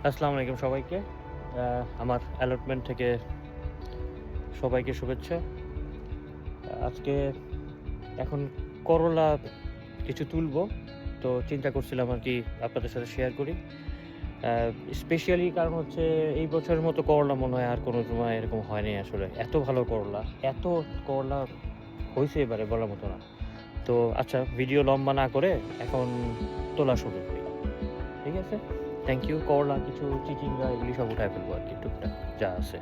আসসালামু আলাইকুম সবাইকে। আমার অ্যালটমেন্ট থেকে সবাইকে শুভেচ্ছা। আজকে এখন করলা কিছু তুলবো। তো চিন্তা করছিলাম আরকি আপনাদের সাথে শেয়ার করি। স্পেশালি কারণ হচ্ছে এই বছরের মতো করলা মনে হয় আর কোনো সময় এরকম হয়নি আসলে। এত ভালো করলা, এত করলা হইছে এবারে বলার মতো না। তো আচ্ছা ভিডিও লম্বা না করে এখন তোলা শুরু করি। ঠিক আছে? Thank you. করলা কিছু চিচিঙ্গা এগুলি সব উঠায় ফেলবো আরকি টুকটাক যা আছে।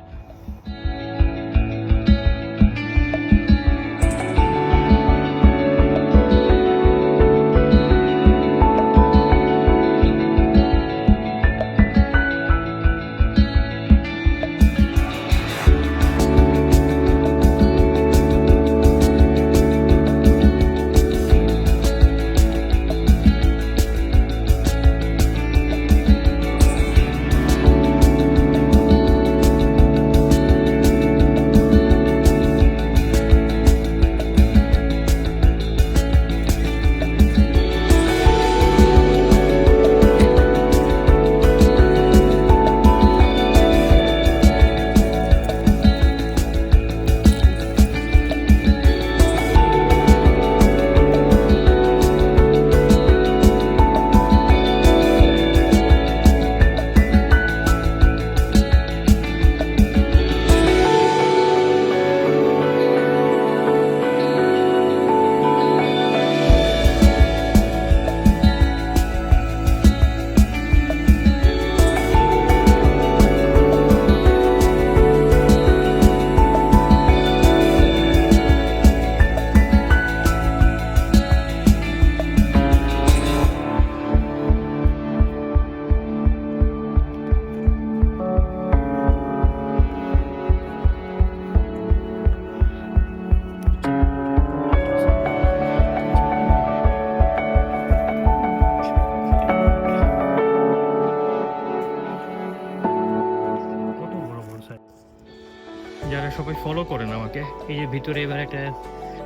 যারা সবাই ফলো করেন আমাকে, এই যে ভিতরে এবার একটা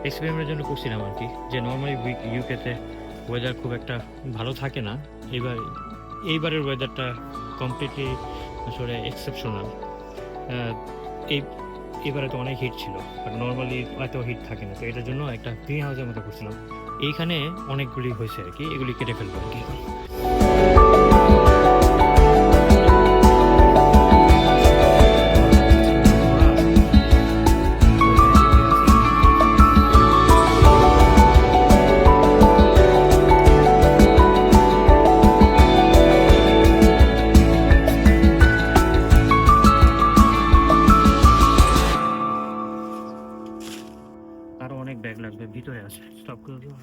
এক্সপেরিমেন্টের জন্য করছিলাম আর কি, যে নর্মালি ইউকেতে ওয়েদার খুব একটা ভালো থাকে না। এইবারের ওয়েদারটা কমপ্লিটলি আসলে এক্সেপশনাল। এই এবারে তো অনেক হিট ছিল, বাট নর্মালি এত হিট থাকে না। তো এটার জন্য একটা গ্রিন হাউসের মতো করছিলাম। এইখানে অনেকগুলি হয়েছে আর কি, এগুলি কেটে ফেলবো আর কি এখন। আরো অনেক ব্যাগ লাগবে, ভিতরে আছে স্টপ করে দিও।